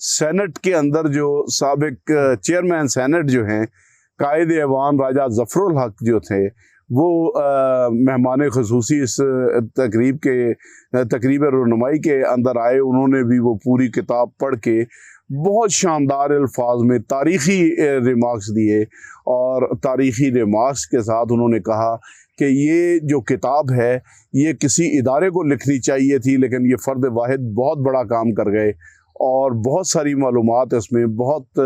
Saint کے اندر جو سابق چیئرمین سینٹ جو ہیں قائد ایوان راجہ ظفر الحق جو تھے وہ مہمان خصوصی اس تقریب رونمائی کے اندر آئے. انہوں نے بھی وہ پوری کتاب پڑھ کے بہت شاندار الفاظ میں تاریخی ریمارکس دیے, اور تاریخی ریمارکس کے ساتھ انہوں نے کہا کہ یہ جو کتاب ہے یہ کسی ادارے کو لکھنی چاہیے تھی, لیکن یہ فرد واحد بہت بڑا کام کر گئے, اور بہت ساری معلومات اس میں, بہت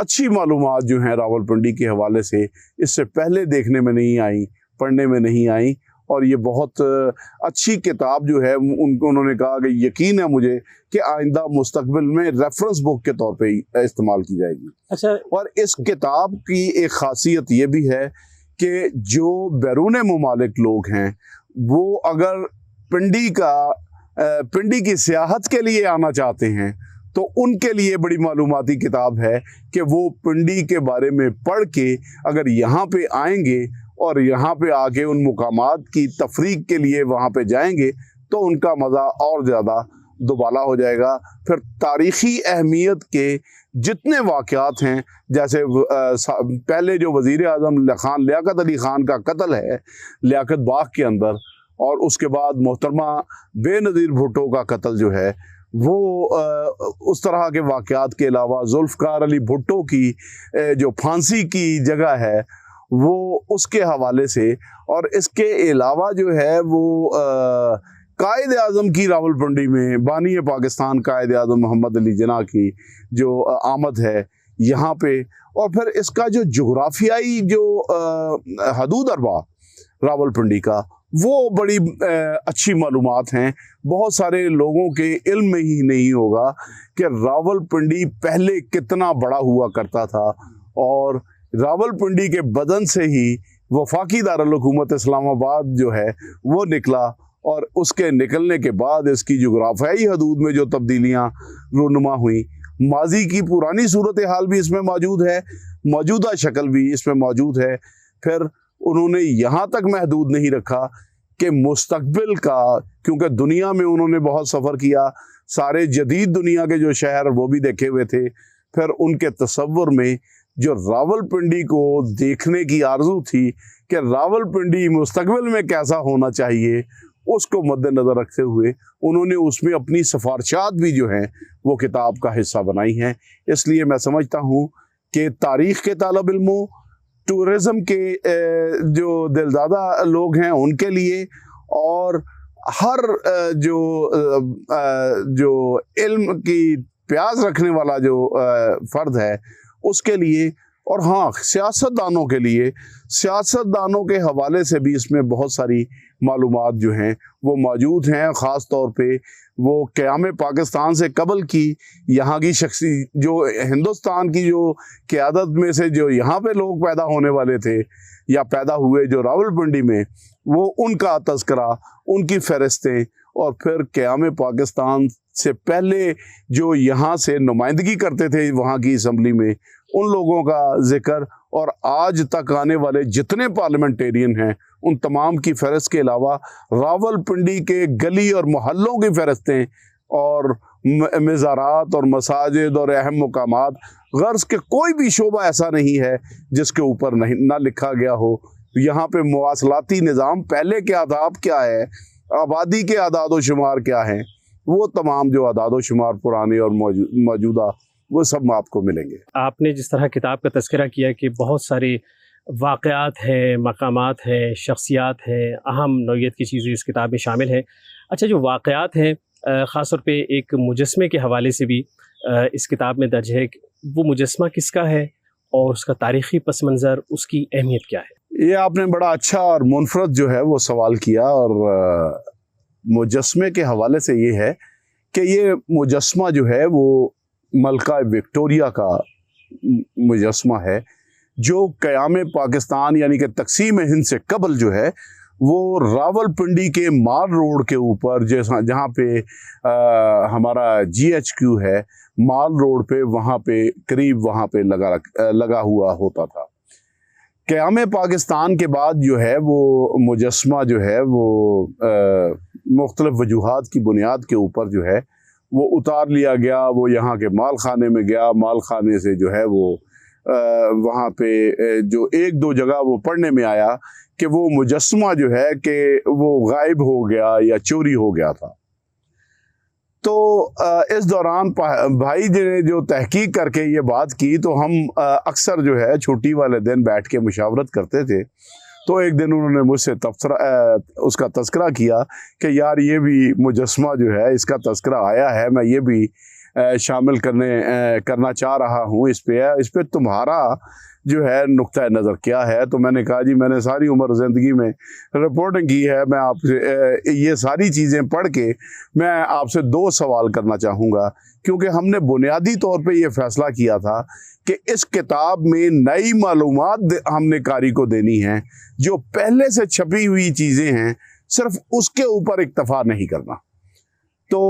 اچھی معلومات جو ہیں راولپنڈی کے حوالے سے اس سے پہلے دیکھنے میں نہیں آئیں, پڑھنے میں نہیں آئیں, اور یہ بہت اچھی کتاب جو ہے انہوں نے کہا کہ یقین ہے مجھے کہ آئندہ مستقبل میں ریفرنس بک کے طور پہ استعمال کی جائے گی. اچھا, اور اس کتاب کی ایک خاصیت یہ بھی ہے کہ جو بیرون ممالک لوگ ہیں وہ اگر پنڈی کی سیاحت کے لیے آنا چاہتے ہیں تو ان کے لیے بڑی معلوماتی کتاب ہے کہ وہ پنڈی کے بارے میں پڑھ کے اگر یہاں پہ آئیں گے اور یہاں پہ آ کے ان مقامات کی تفریق کے لیے وہاں پہ جائیں گے تو ان کا مزہ اور زیادہ دوبالا ہو جائے گا. پھر تاریخی اہمیت کے جتنے واقعات ہیں, جیسے پہلے جو وزیر اعظم لیاقت علی خان کا قتل ہے لیاقت باغ کے اندر, اور اس کے بعد محترمہ بے نظیر بھٹو کا قتل جو ہے, وہ اس طرح کے واقعات کے علاوہ ذوالفقار علی بھٹو کی جو پھانسی کی جگہ ہے وہ اس کے حوالے سے, اور اس کے علاوہ جو ہے وہ قائد اعظم کی راولپنڈی میں بانی پاکستان قائد اعظم محمد علی جناح کی جو آمد ہے یہاں پہ, اور پھر اس کا جو جغرافیائی جو حدود اربا راولپنڈی کا وہ بڑی اچھی معلومات ہیں. بہت سارے لوگوں کے علم میں ہی نہیں ہوگا کہ راولپنڈی پہلے کتنا بڑا ہوا کرتا تھا, اور راولپنڈی کے بدن سے ہی وفاقی دارالحکومت اسلام آباد جو ہے وہ نکلا, اور اس کے نکلنے کے بعد اس کی جغرافیائی حدود میں جو تبدیلیاں رونما ہوئیں, ماضی کی پرانی صورتحال بھی اس میں موجود ہے, موجودہ شکل بھی اس میں موجود ہے. پھر انہوں نے یہاں تک محدود نہیں رکھا کہ مستقبل کا, کیونکہ دنیا میں انہوں نے بہت سفر کیا, سارے جدید دنیا کے جو شہر وہ بھی دیکھے ہوئے تھے, پھر ان کے تصور میں جو راولپنڈی کو دیکھنے کی آرزو تھی کہ راولپنڈی مستقبل میں کیسا ہونا چاہیے, اس کو مد نظر رکھتے ہوئے انہوں نے اس میں اپنی سفارشات بھی جو ہیں وہ کتاب کا حصہ بنائی ہیں. اس لیے میں سمجھتا ہوں کہ تاریخ کے طالب علموں, ٹورزم کے جو دلدادہ لوگ ہیں ان کے لیے, اور ہر جو علم کی پیاس رکھنے والا جو فرد ہے اس کے لیے, اور ہاں سیاست دانوں کے لیے, سیاست دانوں کے حوالے سے بھی اس میں بہت ساری معلومات جو ہیں وہ موجود ہیں. خاص طور پہ وہ قیام پاکستان سے قبل کی یہاں کی جو ہندوستان کی جو قیادت میں سے جو یہاں پہ لوگ پیدا ہونے والے تھے یا پیدا ہوئے جو راولپنڈی میں, وہ ان کا تذکرہ, ان کی فہرستیں, اور پھر قیام پاکستان سے پہلے جو یہاں سے نمائندگی کرتے تھے وہاں کی اسمبلی میں ان لوگوں کا ذکر, اور آج تک آنے والے جتنے پارلیمنٹیرین ہیں ان تمام کی فہرست کے علاوہ راولپنڈی کے گلی اور محلوں کی فہرستیں, اور مزارات اور مساجد اور اہم مقامات, غرض کہ کوئی بھی شعبہ ایسا نہیں ہے جس کے اوپر نہ لکھا گیا ہو. یہاں پہ مواصلاتی نظام پہلے کے آداب کیا ہے, آبادی کے اعداد و شمار کیا ہیں, وہ تمام جو اعداد و شمار پرانے اور موجودہ وہ سب آپ کو ملیں گے. آپ نے جس طرح کتاب کا تذکرہ کیا کہ بہت سارے واقعات ہیں, مقامات ہیں, شخصیات ہیں, اہم نوعیت کی چیزیں اس کتاب میں شامل ہیں. اچھا, جو واقعات ہیں خاص طور پہ ایک مجسمے کے حوالے سے بھی اس کتاب میں درج ہے, وہ مجسمہ کس کا ہے اور اس کا تاریخی پس منظر, اس کی اہمیت کیا ہے؟ یہ آپ نے بڑا اچھا اور منفرد جو ہے وہ سوال کیا, اور مجسمے کے حوالے سے یہ ہے کہ یہ مجسمہ جو ہے وہ ملکہ وکٹوریہ کا مجسمہ ہے, جو قیام پاکستان یعنی کہ تقسیم ہند سے قبل جو ہے وہ راولپنڈی کے مال روڈ کے اوپر, جہاں پہ ہمارا GHQ ہے مال روڈ پہ, وہاں پہ قریب وہاں پہ لگا ہوا ہوتا تھا. قیام پاکستان کے بعد جو ہے وہ مجسمہ جو ہے وہ مختلف وجوہات کی بنیاد کے اوپر جو ہے وہ اتار لیا گیا، وہ یہاں کے مال خانے میں گیا، مال خانے سے جو ہے وہ وہاں پہ جو ایک دو جگہ وہ پڑھنے میں آیا کہ وہ مجسمہ جو ہے کہ وہ غائب ہو گیا یا چوری ہو گیا تھا۔ تو اس دوران بھائی نے جو تحقیق کر کے یہ بات کی، تو ہم اکثر جو ہے چھٹی والے دن بیٹھ کے مشاورت کرتے تھے۔ تو ایک دن انہوں نے مجھ سے اس کا تذکرہ کیا کہ یار یہ بھی مجسمہ جو ہے اس کا تذکرہ آیا ہے، میں یہ بھی شامل کرنا چاہ رہا ہوں اس پہ تمہارا جو ہے نقطہ نظر کیا ہے؟ تو میں نے کہا جی میں نے ساری عمر زندگی میں رپورٹنگ کی ہے، میں آپ سے یہ ساری چیزیں پڑھ کے میں آپ سے دو سوال کرنا چاہوں گا، کیونکہ ہم نے بنیادی طور پہ یہ فیصلہ کیا تھا کہ اس کتاب میں نئی معلومات ہم نے قاری کو دینی ہیں، جو پہلے سے چھپی ہوئی چیزیں ہیں صرف اس کے اوپر اکتفا نہیں کرنا۔ تو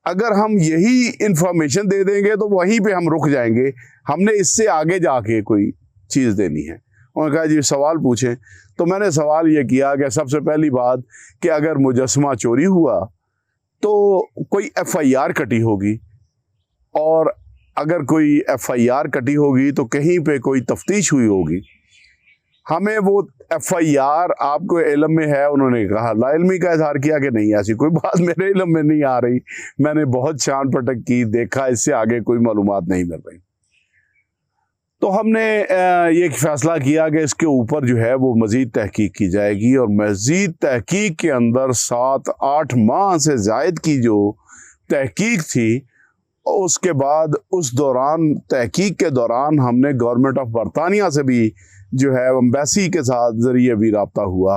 اگر ہم یہی انفارمیشن دے دیں گے تو وہیں پہ ہم رک جائیں گے، ہم نے اس سے آگے جا کے کوئی چیز دینی ہے۔ انہوں نے کہا جی سوال پوچھیں۔ تو میں نے سوال یہ کیا کہ سب سے پہلی بات کہ اگر مجسمہ چوری ہوا تو کوئی ایف آئی آر کٹی ہوگی، اور اگر کوئی ایف آئی آر کٹی ہوگی تو کہیں پہ کوئی تفتیش ہوئی ہوگی، ہمیں وہ ایف آئی آر آپ کو علم میں ہے؟ انہوں نے کہا لا علمی کا اظہار کیا کہ نہیں، ایسی کوئی بات میرے علم میں نہیں آ رہی، میں نے بہت چھان پٹک کی، دیکھا اس سے آگے کوئی معلومات نہیں مل رہی۔ تو ہم نے یہ فیصلہ کیا کہ اس کے اوپر جو ہے وہ مزید تحقیق کی جائے گی، اور مزید تحقیق کے اندر 7-8 ماہ سے زائد کی جو تحقیق تھی، اس کے بعد اس دوران تحقیق کے دوران ہم نے گورنمنٹ آف برطانیہ سے بھی جو ہے ایمبیسی کے ساتھ ذریعے بھی رابطہ ہوا،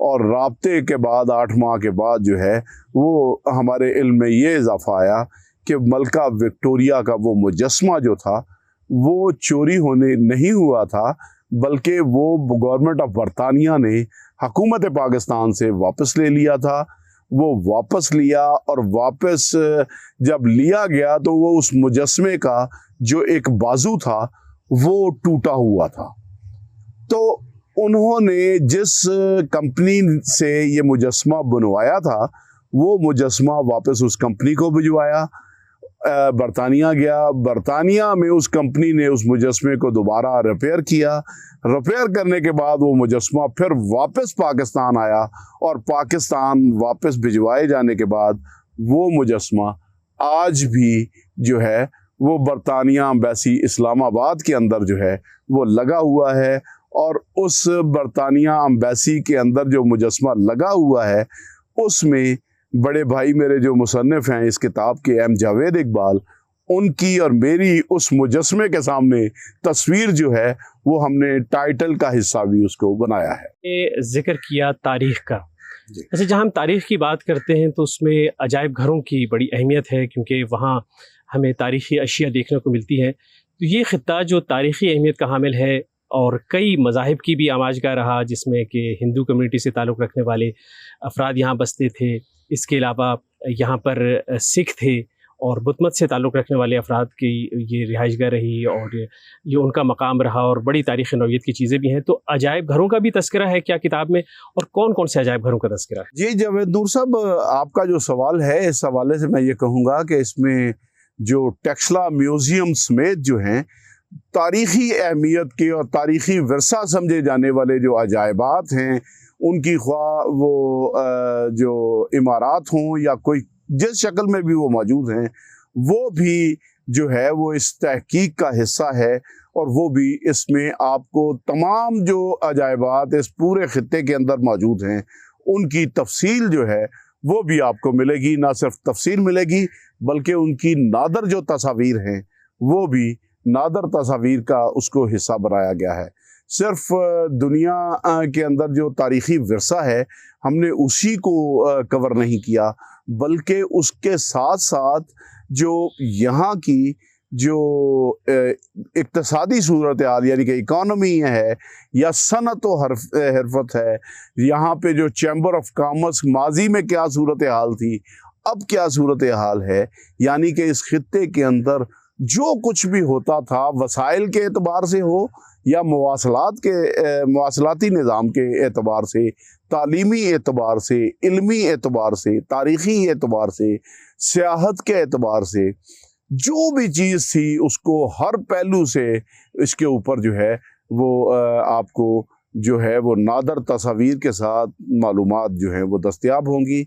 اور رابطے کے بعد 8 ماہ کے بعد جو ہے وہ ہمارے علم میں یہ اضافہ آیا کہ ملکہ وکٹوریہ کا وہ مجسمہ جو تھا وہ چوری ہونے نہیں ہوا تھا، بلکہ وہ گورنمنٹ آف برطانیہ نے حکومت پاکستان سے واپس لے لیا تھا۔ وہ واپس لیا، اور واپس جب لیا گیا تو وہ اس مجسمے کا جو ایک بازو تھا وہ ٹوٹا ہوا تھا۔ تو انہوں نے جس کمپنی سے یہ مجسمہ بنوایا تھا وہ مجسمہ واپس اس کمپنی کو بھجوایا، برطانیہ گیا، برطانیہ میں اس کمپنی نے اس مجسمے کو دوبارہ ریپیئر کیا، ریپیئر کرنے کے بعد وہ مجسمہ پھر واپس پاکستان آیا، اور پاکستان واپس بھجوائے جانے کے بعد وہ مجسمہ آج بھی جو ہے وہ برطانیہ ایمبیسی اسلام آباد کے اندر جو ہے وہ لگا ہوا ہے، اور اس برطانیہ ایمبیسی کے اندر جو مجسمہ لگا ہوا ہے اس میں بڑے بھائی میرے جو مصنف ہیں اس کتاب کے، ایم جاوید اقبال، ان کی اور میری اس مجسمے کے سامنے تصویر جو ہے وہ ہم نے ٹائٹل کا حصہ بھی اس کو بنایا ہے۔ ذکر کیا تاریخ کا، جی۔ ایسے جہاں ہم تاریخ کی بات کرتے ہیں تو اس میں عجائب گھروں کی بڑی اہمیت ہے، کیونکہ وہاں ہمیں تاریخی اشیاء دیکھنے کو ملتی ہیں۔ تو یہ خطہ جو تاریخی اہمیت کا حامل ہے اور کئی مذاہب کی بھی آماجگاہ رہا، جس میں کہ ہندو کمیونٹی سے تعلق رکھنے والے افراد یہاں بستے تھے، اس کے علاوہ یہاں پر سکھ تھے، اور بت مت سے تعلق رکھنے والے افراد کی یہ رہائش گاہ رہی، اور یہ ان کا مقام رہا، اور بڑی تاریخ نوعیت کی چیزیں بھی ہیں۔ تو عجائب گھروں کا بھی تذکرہ ہے کیا کتاب میں، اور کون کون سے عجائب گھروں کا تذکرہ ہے؟ جی جاوید نور صاحب، آپ کا جو سوال ہے اس حوالے سے میں یہ کہوں گا کہ اس میں جو ٹیکسلا میوزیم سمیت جو ہیں تاریخی اہمیت کے اور تاریخی ورثہ سمجھے جانے والے جو عجائبات ہیں، ان کی خواہ وہ جو عمارات ہوں یا کوئی جس شکل میں بھی وہ موجود ہیں، وہ بھی جو ہے وہ اس تحقیق کا حصہ ہے، اور وہ بھی اس میں آپ کو تمام جو عجائبات اس پورے خطے کے اندر موجود ہیں ان کی تفصیل جو ہے وہ بھی آپ کو ملے گی۔ نہ صرف تفصیل ملے گی بلکہ ان کی نادر جو تصاویر ہیں وہ بھی نادر تصاویر کا اس کو حصہ بنایا گیا ہے۔ صرف دنیا کے اندر جو تاریخی ورثہ ہے ہم نے اسی کو کور نہیں کیا، بلکہ اس کے ساتھ ساتھ جو یہاں کی جو اقتصادی صورتحال یعنی کہ اکانومی ہے یا صنعت و حرفت ہے، یہاں پہ جو چیمبر آف کامرس ماضی میں کیا صورتحال تھی، اب کیا صورتحال ہے، یعنی کہ اس خطے کے اندر جو کچھ بھی ہوتا تھا وسائل کے اعتبار سے ہو یا مواصلاتی نظام کے اعتبار سے، تعلیمی اعتبار سے، علمی اعتبار سے، تاریخی اعتبار سے، سیاحت کے اعتبار سے، جو بھی چیز تھی اس کو ہر پہلو سے اس کے اوپر جو ہے وہ آپ کو جو ہے وہ نادر تصاویر کے ساتھ معلومات جو ہیں وہ دستیاب ہوں گی۔